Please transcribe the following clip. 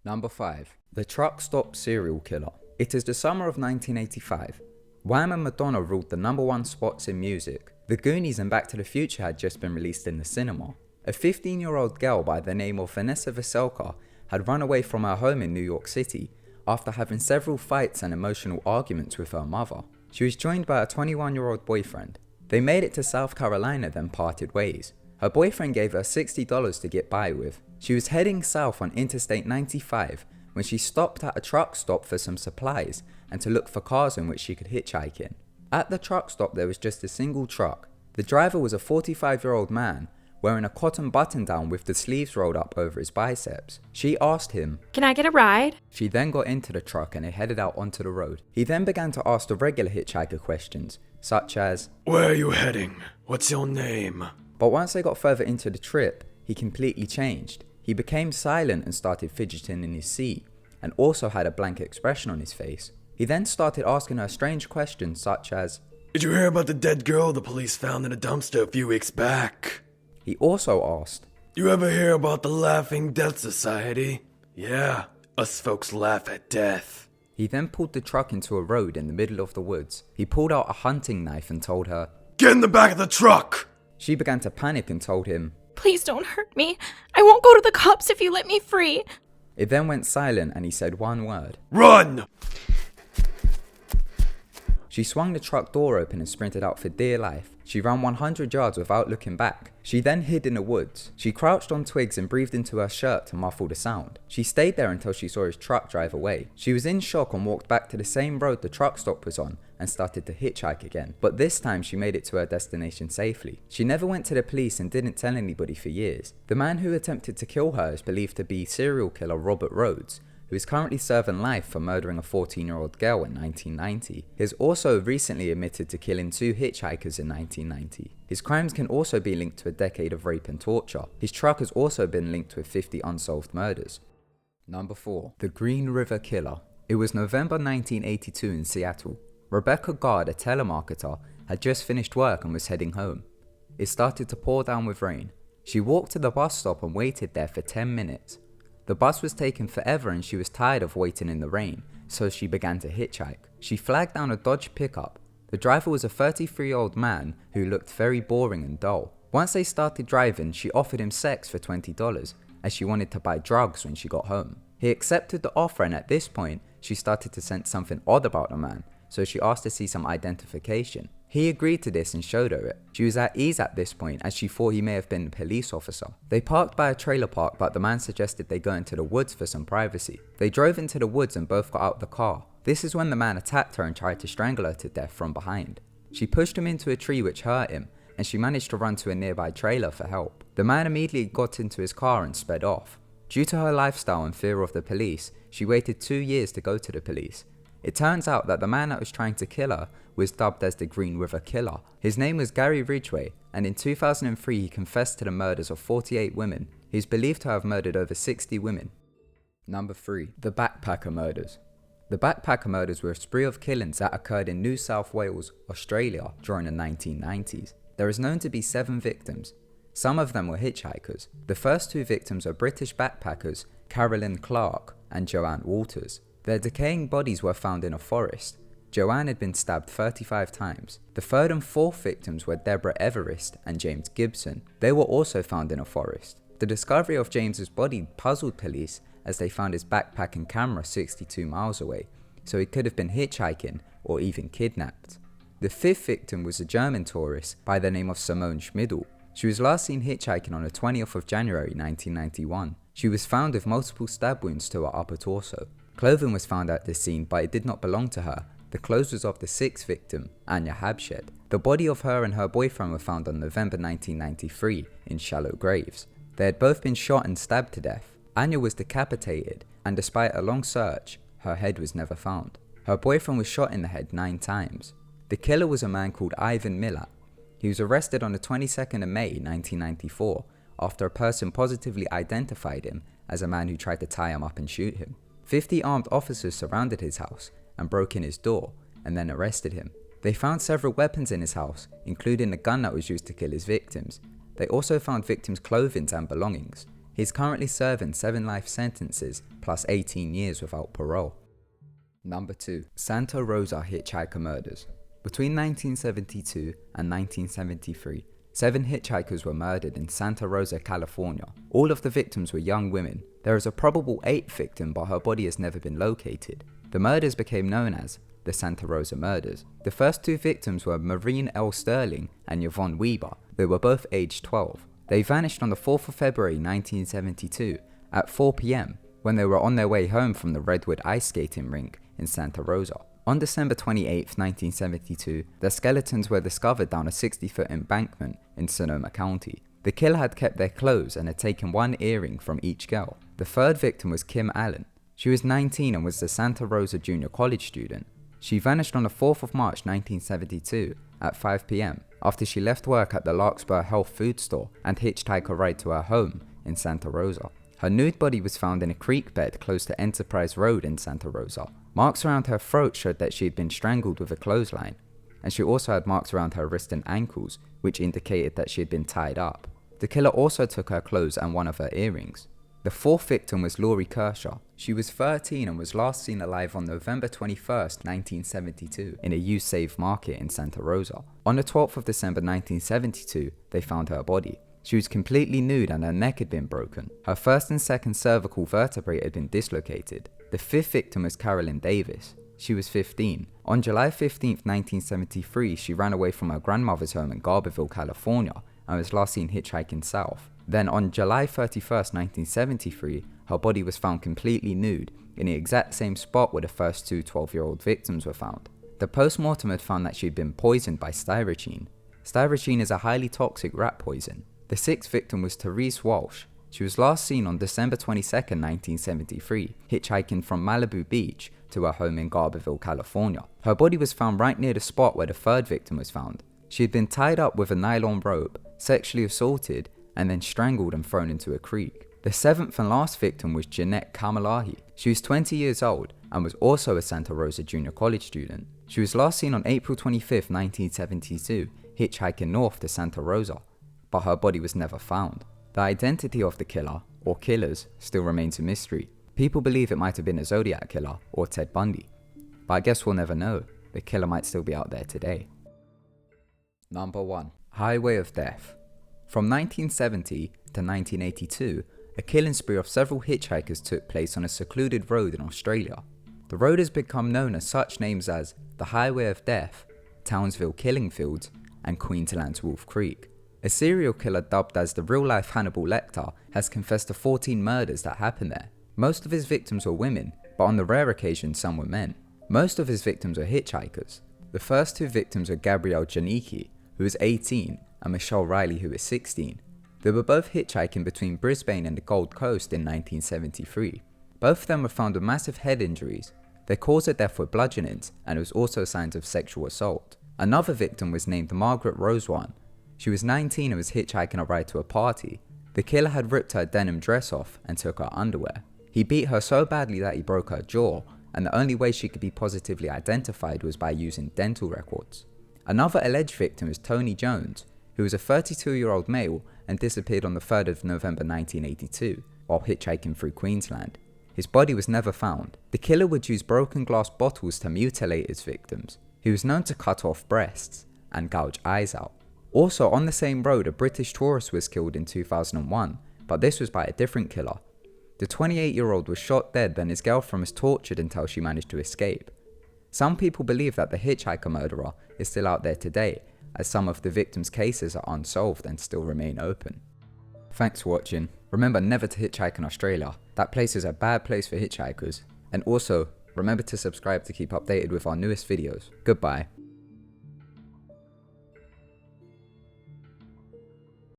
Number 5. The Truck Stop Serial Killer. It is the summer of 1985. Wham and Madonna ruled the #1 spots in music. The Goonies and Back to the Future had just been released in the cinema. A 15-year-old girl by the name of Vanessa Veselka had run away from her home in New York City after having several fights and emotional arguments with her mother. She was joined by a 21-year-old boyfriend. They made it to South Carolina, then parted ways. Her boyfriend gave her $60 to get by with. She was heading south on Interstate 95 when she stopped at a truck stop for some supplies and to look for cars in which she could hitchhike in. At the truck stop there was just a single truck. The driver was a 45-year-old man wearing a cotton button-down with the sleeves rolled up over his biceps. She asked him, "Can I get a ride?" She then got into the truck and they headed out onto the road. He then began to ask the regular hitchhiker questions, such as, "Where are you heading? What's your name?" But once they got further into the trip, he completely changed. He became silent and started fidgeting in his seat, and also had a blank expression on his face. He then started asking her strange questions such as, "Did you hear about the dead girl the police found in a dumpster a few weeks back?" He also asked, "You ever hear about the Laughing Death Society? Yeah, us folks laugh at death." He then pulled the truck into a road in the middle of the woods. He pulled out a hunting knife and told her, "Get in the back of the truck!" She began to panic and told him, "Please don't hurt me. I won't go to the cops if you let me free." It then went silent and he said one word. "Run!" She swung the truck door open and sprinted out for dear life. She ran 100 yards without looking back. She then hid in the woods. She crouched on twigs and breathed into her shirt to muffle the sound. She stayed there until she saw his truck drive away. She was in shock and walked back to the same road the truck stop was on and started to hitchhike again. But this time she made it to her destination safely. She never went to the police and didn't tell anybody for years. The man who attempted to kill her is believed to be serial killer Robert Rhodes, who is currently serving life for murdering a 14-year-old girl in 1990. He has also recently admitted to killing 2 hitchhikers in 1990. His crimes can also be linked to a decade of rape and torture. His truck has also been linked with 50 unsolved murders. Number 4. The Green River Killer. It was November 1982 in Seattle. Rebecca Gard, a telemarketer, had just finished work and was heading home. It started to pour down with rain. She walked to the bus stop and waited there for 10 minutes. The bus was taking forever and she was tired of waiting in the rain, so she began to hitchhike. She flagged down a Dodge pickup. The driver was a 33-year-old man who looked very boring and dull. Once they started driving, she offered him sex for $20, as she wanted to buy drugs when she got home. He accepted the offer and at this point, she started to sense something odd about the man, so she asked to see some identification. He agreed to this and showed her it. She was at ease at this point as she thought he may have been a police officer. They parked by a trailer park, but the man suggested they go into the woods for some privacy. They drove into the woods and both got out the car. This is when the man attacked her and tried to strangle her to death from behind. She pushed him into a tree which hurt him, and she managed to run to a nearby trailer for help. The man immediately got into his car and sped off. Due to her lifestyle and fear of the police, she waited 2 years to go to the police. It turns out that the man that was trying to kill her was dubbed as the Green River Killer. His name was Gary Ridgway, and in 2003 he confessed to the murders of 48 women. He is believed to have murdered over 60 women. Number 3. The Backpacker Murders. The Backpacker Murders were a spree of killings that occurred in New South Wales, Australia during the 1990s. There is known to be 7 victims. Some of them were hitchhikers. The first 2 victims are British backpackers, Carolyn Clark and Joanne Walters. Their decaying bodies were found in a forest. Joanne had been stabbed 35 times. The third and fourth victims were Deborah Everest and James Gibson. They were also found in a forest. The discovery of James's body puzzled police as they found his backpack and camera 62 miles away, so he could have been hitchhiking or even kidnapped. The fifth victim was a German tourist by the name of Simone Schmidl. She was last seen hitchhiking on the 20th of January 1991. She was found with multiple stab wounds to her upper torso. Clothing was found at this scene, but it did not belong to her. The clothes was of the 6th victim, Anya Habshed. The body of her and her boyfriend were found on November 1993 in shallow graves. They had both been shot and stabbed to death. Anya was decapitated, and despite a long search, her head was never found. Her boyfriend was shot in the head 9 times. The killer was a man called Ivan Millat. He was arrested on the 22nd of May 1994 after a person positively identified him as a man who tried to tie him up and shoot him. 50 armed officers surrounded his house and broke in his door and then arrested him. They found several weapons in his house, including the gun that was used to kill his victims. They also found victims' clothing and belongings. He's currently serving 7 life sentences plus 18 years without parole. Number 2. Santa Rosa Hitchhiker Murders. Between 1972 and 1973, 7 hitchhikers were murdered in Santa Rosa, California. All of the victims were young women. There is a probable 8th victim, but her body has never been located. The murders became known as the Santa Rosa Murders. The first 2 victims were Maureen L. Sterling and Yvonne Weber. They were both aged 12. They vanished on the 4th of February 1972 at 4 p.m. when they were on their way home from the Redwood ice skating rink in Santa Rosa. On December 28, 1972, their skeletons were discovered down a 60-foot embankment in Sonoma County. The killer had kept their clothes and had taken 1 earring from each girl. The 3rd victim was Kim Allen. She was 19 and was the Santa Rosa Junior College student. She vanished on the 4th of March 1972 at 5 p.m. after she left work at the Larkspur Health Food Store and hitchhiked a ride to her home in Santa Rosa. Her nude body was found in a creek bed close to Enterprise Road in Santa Rosa. Marks around her throat showed that she had been strangled with a clothesline, and she also had marks around her wrist and ankles, which indicated that she had been tied up. The killer also took her clothes and 1 of her earrings. The 4th victim was Laurie Kershaw. She was 13 and was last seen alive on November 21, 1972 in a used slave market in Santa Rosa. On the 12th of December 1972, they found her body. She was completely nude and her neck had been broken. Her 1st and 2nd cervical vertebrae had been dislocated. The 5th victim was Carolyn Davis. She was 15. On July 15, 1973, she ran away from her grandmother's home in Garberville, California, and was last seen hitchhiking south. Then on July 31, 1973, her body was found completely nude in the exact same spot where the first 2 12-year-old victims were found. The post-mortem had found that she had been poisoned by styrocene. Styrocene is a highly toxic rat poison. The 6th victim was Therese Walsh. She was last seen on December 22, 1973, hitchhiking from Malibu Beach to her home in Garberville, California. Her body was found right near the spot where the 3rd victim was found. She had been tied up with a nylon rope, sexually assaulted, and then strangled and thrown into a creek. The 7th and last victim was Jeanette Kamalahi. She was 20 years old and was also a Santa Rosa Junior College student. She was last seen on April 25, 1972, hitchhiking north to Santa Rosa, but her body was never found. The identity of the killer, or killers, still remains a mystery. People believe it might have been a Zodiac killer or Ted Bundy, but I guess we'll never know. The killer might still be out there today. Number 1. Highway of Death. From 1970 to 1982, a killing spree of several hitchhikers took place on a secluded road in Australia. The road has become known as such names as the Highway of Death, Townsville Killing Fields, and Queensland's Wolf Creek. A serial killer dubbed as the real-life Hannibal Lecter has confessed to 14 murders that happened there. Most of his victims were women, but on the rare occasion some were men. Most of his victims were hitchhikers. The first 2 victims were Gabrielle Janicki, who was 18, and Michelle Riley, who was 16. They were both hitchhiking between Brisbane and the Gold Coast in 1973. Both of them were found with massive head injuries. Their cause of death were bludgeonings, and there was also signs of sexual assault. Another victim was named Margaret Rosewan. She was 19 and was hitchhiking a ride to a party. The killer had ripped her denim dress off and took her underwear. He beat her so badly that he broke her jaw, and the only way she could be positively identified was by using dental records. Another alleged victim is Tony Jones, who was a 32-year-old male and disappeared on the 3rd of November 1982 while hitchhiking through Queensland. His body was never found. The killer would use broken glass bottles to mutilate his victims. He was known to cut off breasts and gouge eyes out. Also on the same road, a British tourist was killed in 2001, but this was by a different killer. The 28-year-old was shot dead, then his girlfriend was tortured until she managed to escape. Some people believe that the hitchhiker murderer is still out there today, as some of the victims' cases are unsolved and still remain open. Thanks for watching. Remember never to hitchhike in Australia. That place is a bad place for hitchhikers. And also, remember to subscribe to keep updated with our newest videos. Goodbye.